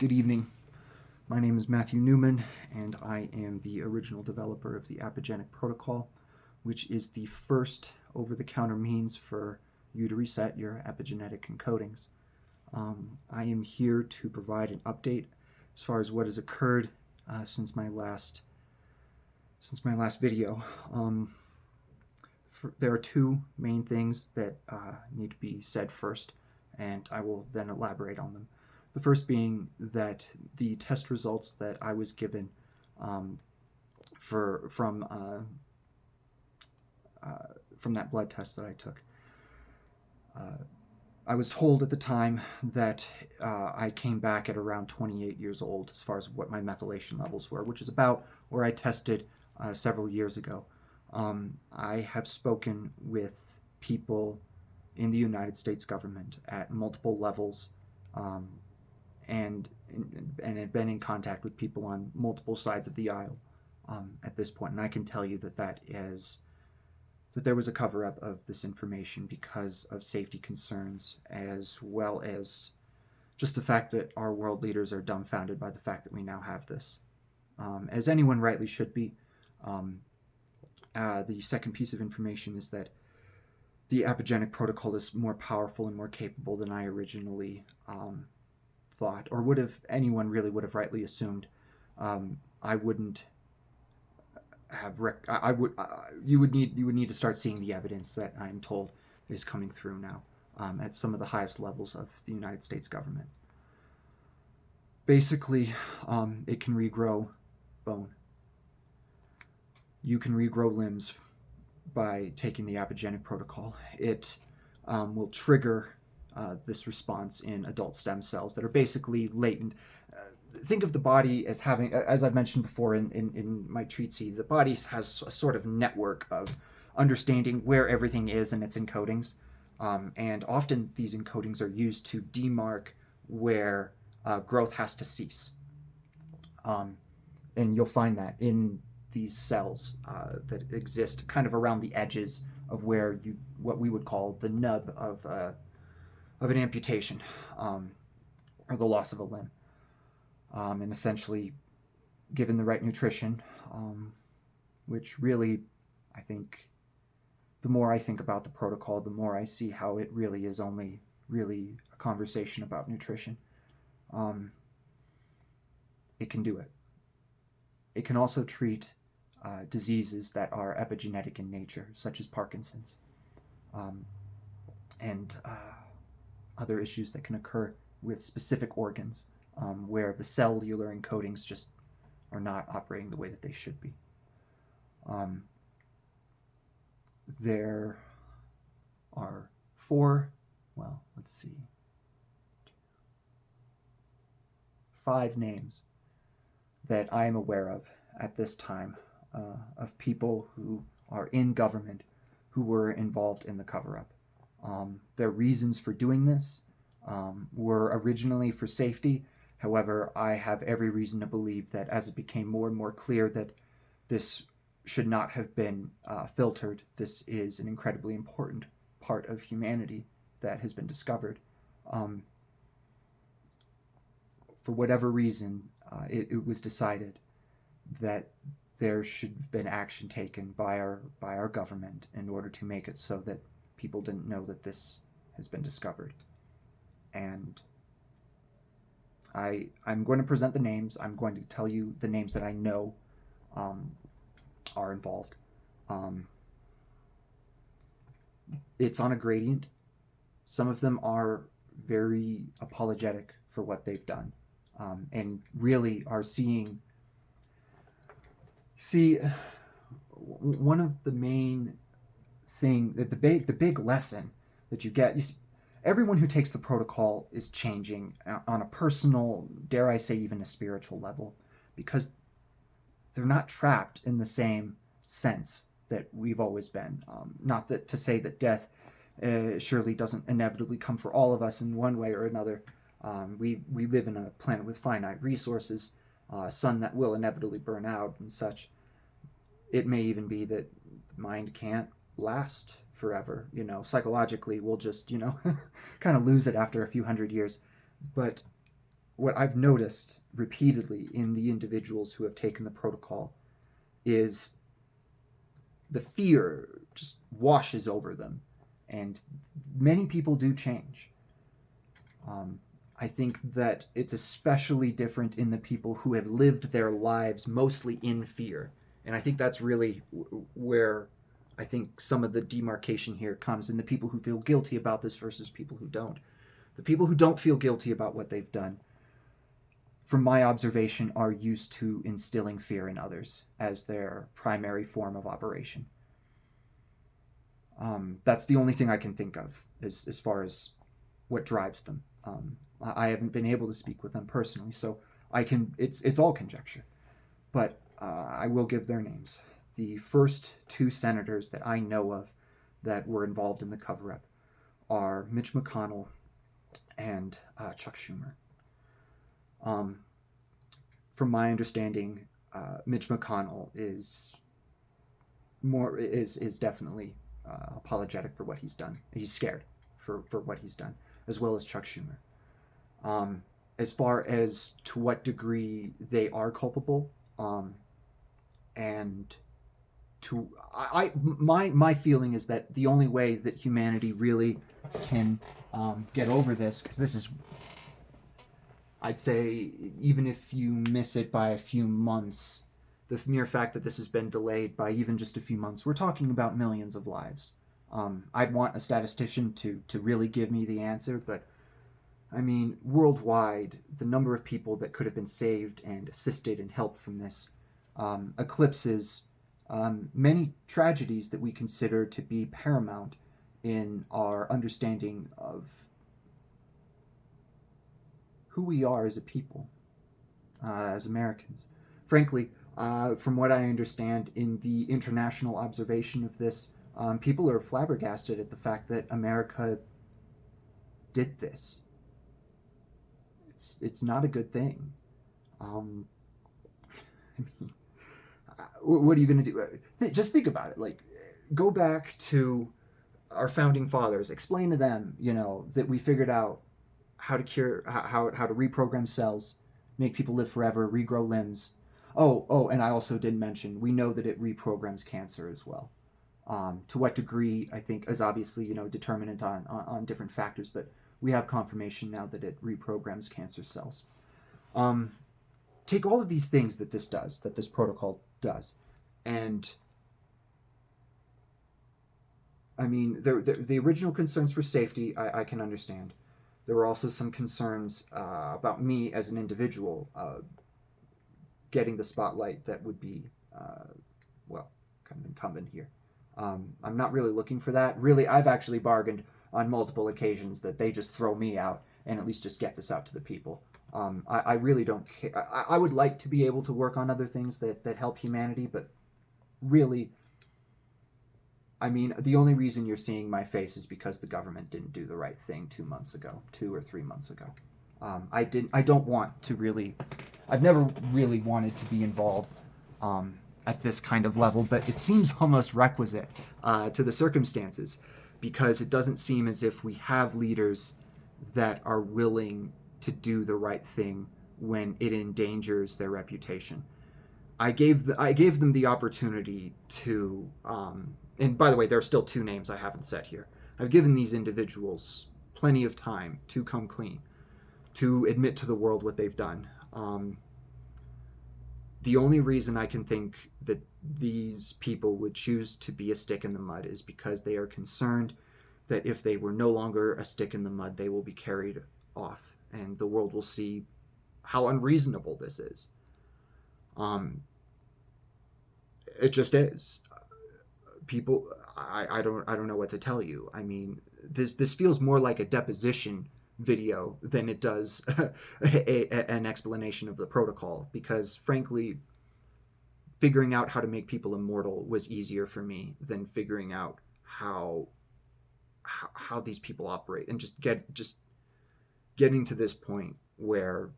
Good evening. My name is Matthew Newman, and I am the original developer of the Apigenic Protocol, which is the first over-the-counter means for you to reset your epigenetic encodings. I am here to provide an update as far as what has occurred since my last video. There are two main things that need to be said first, and I will then elaborate on them. The first being that the test results that I was given from that blood test that I took, I was told at the time that I came back at around 28 years old as far as what my methylation levels were, which is about where I tested several years ago. I have spoken with people in the United States government at multiple levels, and had been in contact with people on multiple sides of the aisle at this point. And I can tell you that there was a cover-up of this information because of safety concerns, as well as just the fact that our world leaders are dumbfounded by the fact that we now have this, as anyone rightly should be. The second piece of information is that the Apigenic Protocol is more powerful and more capable than I originally thought, or anyone really would have rightly assumed. I wouldn't have. You would need to start seeing the evidence that I'm told is coming through now at some of the highest levels of the United States government. Basically, it can regrow bone. You can regrow limbs by taking the Apigenic Protocol. It will trigger this response in adult stem cells that are basically latent. Think of the body as having, as I've mentioned before in my treatise, the body has a sort of network of understanding where everything is in its encodings. And often these encodings are used to demark where growth has to cease. And you'll find that in these cells that exist kind of around the edges of where what we would call the nub of an amputation, or the loss of a limb. And essentially, given the right nutrition, which really, I think, the more I think about the protocol, the more I see how it really is only really a conversation about nutrition. It can do it. It can also treat diseases that are epigenetic in nature, such as Parkinson's, and other issues that can occur with specific organs, where the cellular encodings just are not operating the way that they should be. There are five names that I am aware of at this time of people who are in government who were involved in the cover-up. Their reasons for doing this were originally for safety. However, I have every reason to believe that as it became more and more clear that this should not have been filtered, this is an incredibly important part of humanity that has been discovered. For whatever reason, it was decided that there should have been action taken by our government in order to make it so that people didn't know that this has been discovered. And I'm going to present the names. I'm going to tell you the names that I know are involved. It's on a gradient. Some of them are very apologetic for what they've done, and really are one of the main thing, that the big lesson that you get, everyone who takes the protocol is changing on a personal, dare I say even a spiritual level, because they're not trapped in the same sense that we've always been. Not that to say that death surely doesn't inevitably come for all of us in one way or another. We live in a planet with finite resources, a sun that will inevitably burn out and such. It may even be that the mind can't last forever. Psychologically, we'll just, kind of lose it after a few hundred years. But what I've noticed repeatedly in the individuals who have taken the protocol is the fear just washes over them, and many people do change. I think that it's especially different in the people who have lived their lives mostly in fear, and I think that's really where I think some of the demarcation here comes in the people who feel guilty about this versus people who don't. The people who don't feel guilty about what they've done, from my observation, are used to instilling fear in others as their primary form of operation. That's the only thing I can think of as far as what drives them. I haven't been able to speak with them personally, so I can. It's all conjecture, but I will give their names. The first two senators that I know of that were involved in the cover-up are Mitch McConnell and Chuck Schumer. From my understanding, Mitch McConnell is definitely apologetic for what he's done. He's scared for what he's done, as well as Chuck Schumer. As far as to what degree they are culpable, and to my feeling is that the only way that humanity really can get over this, because this is, I'd say, even if you miss it by a few months, the mere fact that this has been delayed by even just a few months, we're talking about millions of lives. I'd want a statistician to really give me the answer, but I mean, worldwide, the number of people that could have been saved and assisted and helped from this eclipses many tragedies that we consider to be paramount in our understanding of who we are as a people, as Americans. Frankly, from what I understand in the international observation of this, people are flabbergasted at the fact that America did this. It's not a good thing. I mean, what are you going to do? Just think about it. Like, go back to our founding fathers. Explain to them, that we figured out how to cure, how to reprogram cells, make people live forever, regrow limbs. Oh, and I also did mention we know that it reprograms cancer as well. To what degree, I think, is obviously determinant on different factors, but we have confirmation now that it reprograms cancer cells. Take all of these things that this protocol does, and I mean, the original concerns for safety, I can understand. There were also some concerns about me as an individual getting the spotlight that would be, kind of incumbent here. I'm not really looking for that. Really, I've actually bargained on multiple occasions that they just throw me out and at least just get this out to the people. I really don't care. I would like to be able to work on other things that help humanity, but really, I mean, the only reason you're seeing my face is because the government didn't do the right thing 2 or 3 months ago. I don't want to really, I've never really wanted to be involved at this kind of level, but it seems almost requisite to the circumstances, because it doesn't seem as if we have leaders that are willing to do the right thing when it endangers their reputation. I gave them the opportunity to, and by the way, there are still 2 names I haven't said here. I've given these individuals plenty of time to come clean, to admit to the world what they've done. The only reason I can think that these people would choose to be a stick in the mud is because they are concerned that if they were no longer a stick in the mud, they will be carried off, and the world will see how unreasonable this is. It just is. People, I don't know what to tell you. I mean, this feels more like a deposition video than it does an explanation of the protocol, because frankly, figuring out how to make people immortal was easier for me than figuring out how these people operate, and just getting to this point where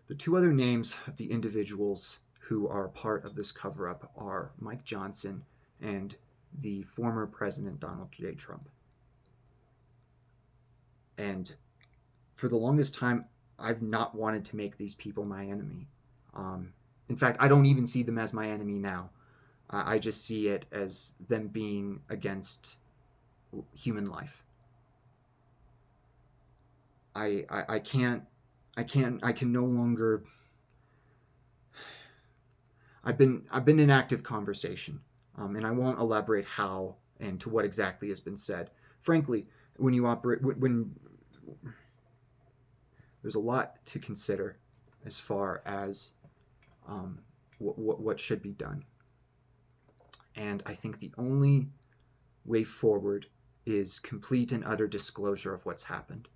the 2 other names of the individuals who are part of this cover-up are Mike Johnson and the former President Donald J. Trump. And for the longest time, I've not wanted to make these people my enemy. In fact, I don't even see them as my enemy now. I just see it as them being against human life. I can't, I can no longer. I've been in active conversation, and I won't elaborate how and to what exactly has been said. Frankly, when you operate, when there's a lot to consider as far as what should be done, and I think the only way forward is complete and utter disclosure of what's happened.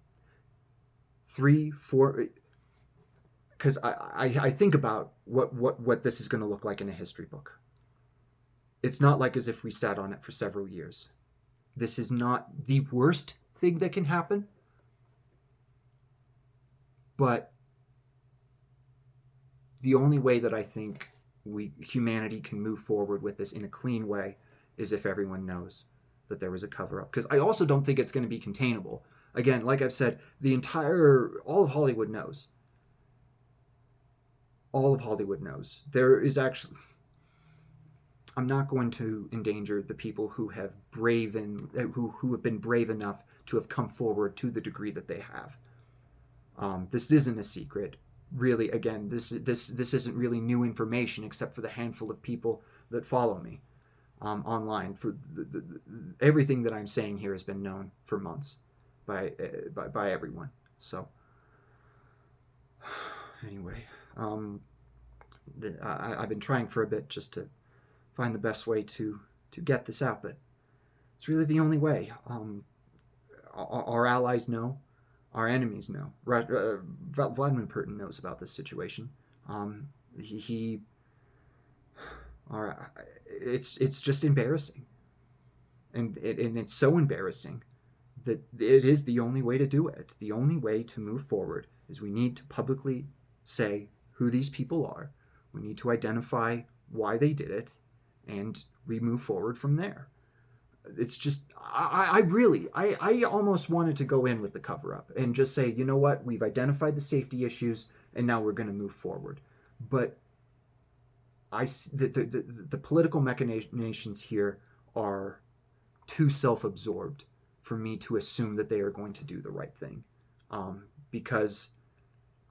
3, 4, because I think about what this is going to look like in a history book. It's not like as if we sat on it for several years. This is not the worst thing that can happen, but the only way that I think humanity can move forward with this in a clean way is if everyone knows that there was a cover up. Because I also don't think it's going to be containable. Again, like I've said, all of Hollywood knows. All of Hollywood knows. There is actually, I'm not going to endanger the people who have who have been brave enough to have come forward to the degree that they have. This isn't a secret. Really, again, this isn't really new information except for the handful of people that follow me online. For everything that I'm saying here has been known for months by everyone. So anyway, I've been trying for a bit just to find the best way to get this out, but it's really the only way. Our allies know. Our enemies know. Vladimir Putin knows about this situation. It's just embarrassing, and it's so embarrassing that it is the only way to do it. The only way to move forward is we need to publicly say who these people are. We need to identify why they did it, and we move forward from there. It's just I almost wanted to go in with the cover up and just say, you know what, we've identified the safety issues and now we're going to move forward. But the political machinations here are too self-absorbed for me to assume that they are going to do the right thing, because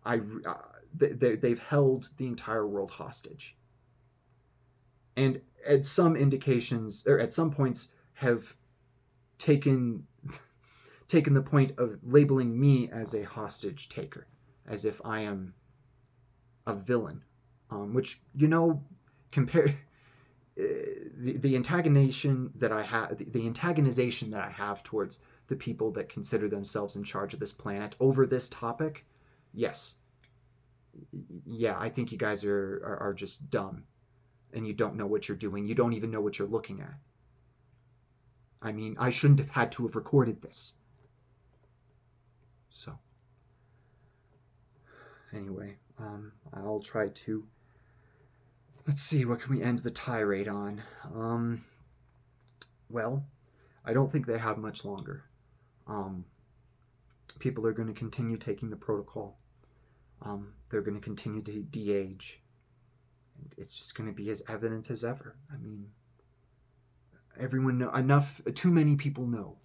they've held the entire world hostage, and at some indications, or at some points, have taken the point of labeling me as a hostage taker, as if I am a villain, which, compare the antagonization that I have, the antagonization that I have towards the people that consider themselves in charge of this planet over this topic. Yes, yeah, I think you guys are just dumb, and you don't know what you're doing. You don't even know what you're looking at. I mean, I shouldn't have had to have recorded this. So, anyway, I'll try to. Let's see, what can we end the tirade on? Well, I don't think they have much longer. People are going to continue taking the protocol. They're going to continue to de-age. And it's just going to be as evident as ever. I mean, everyone know too many people know.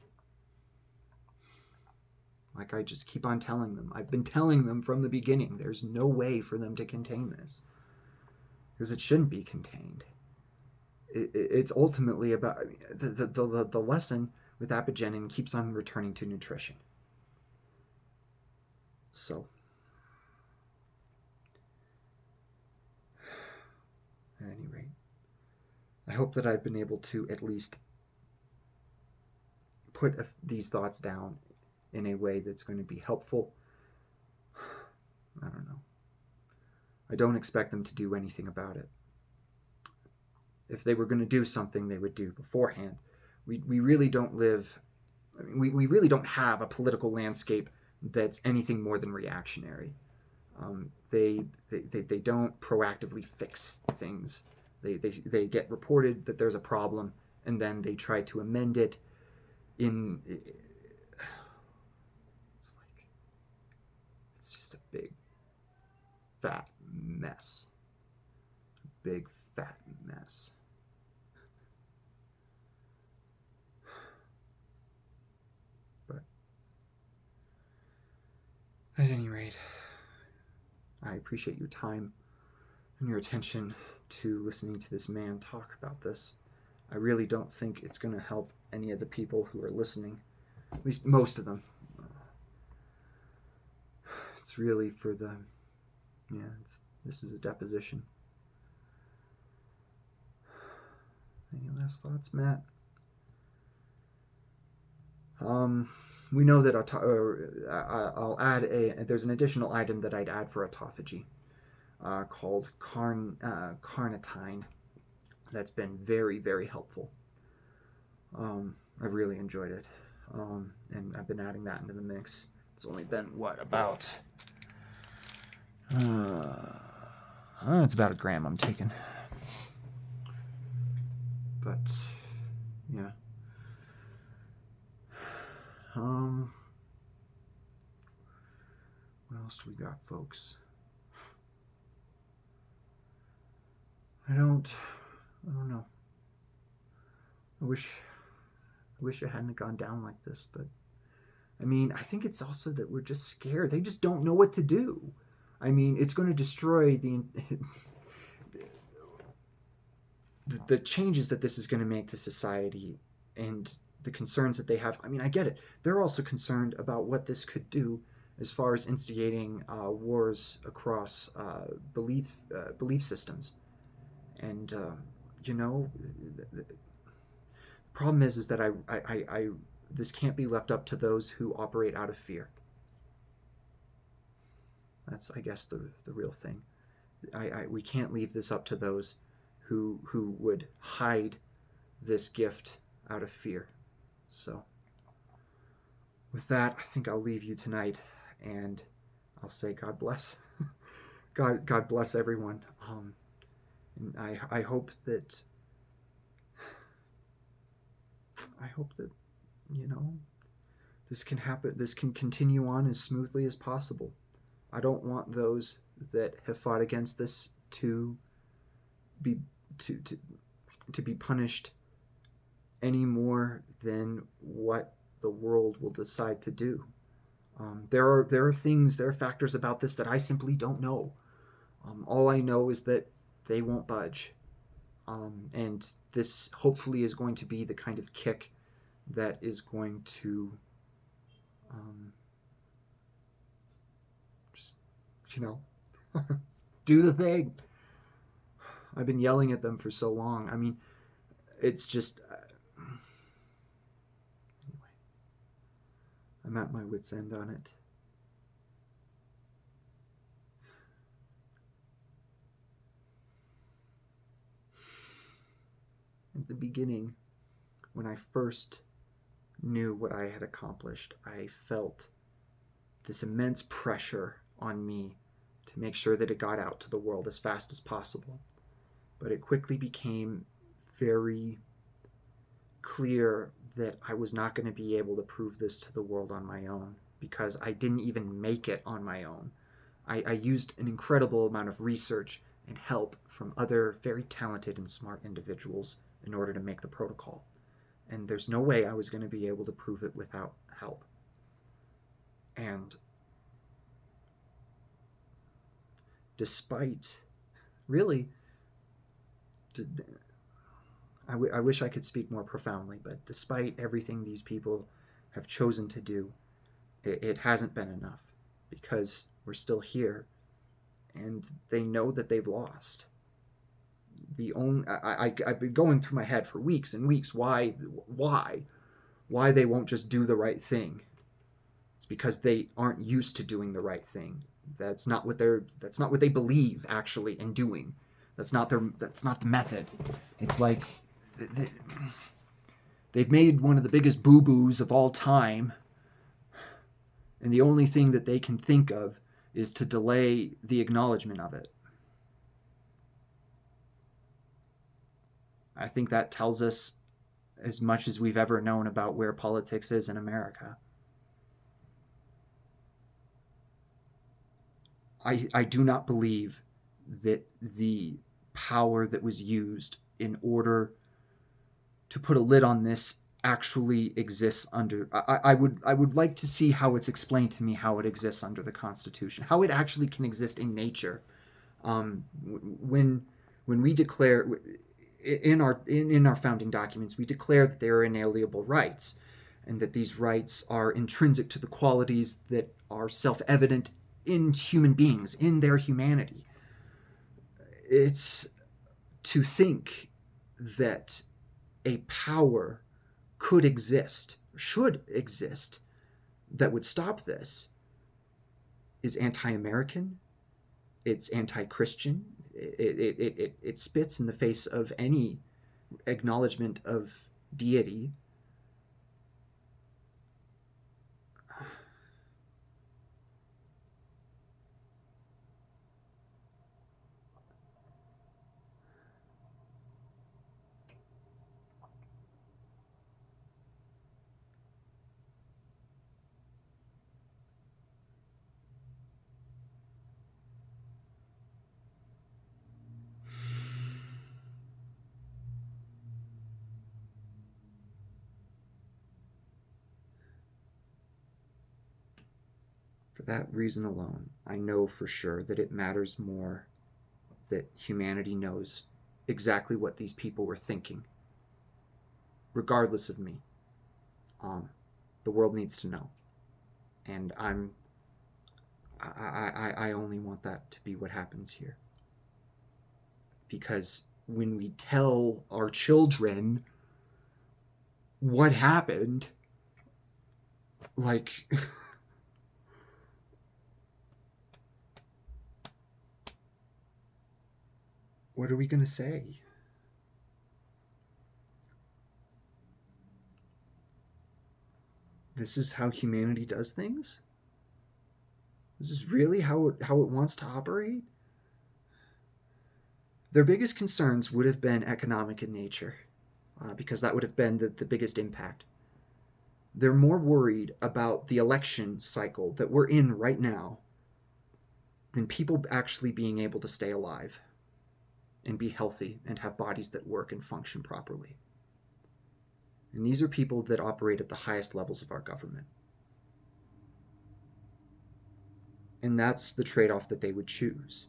Like I just keep on telling them. I've been telling them from the beginning, there's no way for them to contain this. Because it shouldn't be contained. It's ultimately about, the lesson with Apigenic keeps on returning to nutrition. So, at any rate, I hope that I've been able to at least put these thoughts down in a way that's going to be helpful. I don't know. I don't expect them to do anything about it. If they were going to do something, they would do beforehand. We really don't live, I mean, we really don't have a political landscape that's anything more than reactionary. They don't proactively fix things. They get reported that there's a problem, and then they try to amend it it's just fat mess. Big fat mess. But at any rate, I appreciate your time and your attention to listening to this man talk about this. I really don't think it's going to help any of the people who are listening, at least most of them. It's really for the, this is a deposition. Any last thoughts, Matt? We know that I'll add there's an additional item that I'd add for autophagy called carnitine. That's been very, very helpful. I've really enjoyed it. And I've been adding that into the mix. It's only been, about... it's about 1 gram I'm taking. But, yeah. What else do we got, folks? I don't know. I wish it hadn't gone down like this, but I mean, I think it's also that we're just scared. They just don't know what to do. I mean, it's going to destroy the changes that this is going to make to society and the concerns that they have. I mean, I get it. They're also concerned about what this could do as far as instigating wars across belief systems. And, the problem is that I this can't be left up to those who operate out of fear. That's, I guess, the real thing. We can't leave this up to those who would hide this gift out of fear. So, with that, I think I'll leave you tonight, and I'll say God bless. God bless everyone. And I hope that this can happen. This can continue on as smoothly as possible. I don't want those that have fought against this to be punished any more than what the world will decide to do. There are factors about this that I simply don't know. All I know is that they won't budge. And this hopefully is going to be the kind of kick that is going to just, do the thing. I've been yelling at them for so long. I mean, it's just... anyway, I'm at my wit's end on it. At the beginning, when I first knew what I had accomplished, I felt this immense pressure on me to make sure that it got out to the world as fast as possible. But it quickly became very clear that I was not going to be able to prove this to the world on my own, because I didn't even make it on my own. I used an incredible amount of research and help from other very talented and smart individuals in order to make the protocol. And there's no way I was going to be able to prove it without help. And despite, really, I wish I could speak more profoundly, but despite everything these people have chosen to do, it hasn't been enough, because we're still here, and they know that they've lost. I've been going through my head for weeks and weeks why they won't just do the right thing. It's because they aren't used to doing the right thing. That's not what they believe actually in doing. That's not the method. It's like they've made one of the biggest boo-boos of all time, and the only thing that they can think of is to delay the acknowledgement of it. I think that tells us as much as we've ever known about where politics is in America. I do not believe that the power that was used in order to put a lid on this actually exists under. I would like to see how it's explained to me how it exists under the Constitution, how it actually can exist in nature. When we declare in our founding documents, we declare that they are inalienable rights, and that these rights are intrinsic to the qualities that are self-evident in human beings, in their humanity. It's to think that a power could exist, should exist, that would stop this is anti-American. It's anti-Christian. It spits in the face of any acknowledgement of deity. For that reason alone, I know for sure that it matters more that humanity knows exactly what these people were thinking, regardless of me. The world needs to know, and I only want that to be what happens here. Because when we tell our children what happened, like, what are we going to say? This is how humanity does things? This is really how it wants to operate? Their biggest concerns would have been economic in nature, because that would have been the biggest impact. They're more worried about the election cycle that we're in right now than people actually being able to stay alive and be healthy and have bodies that work and function properly. And these are people that operate at the highest levels of our government. And that's the trade-off that they would choose.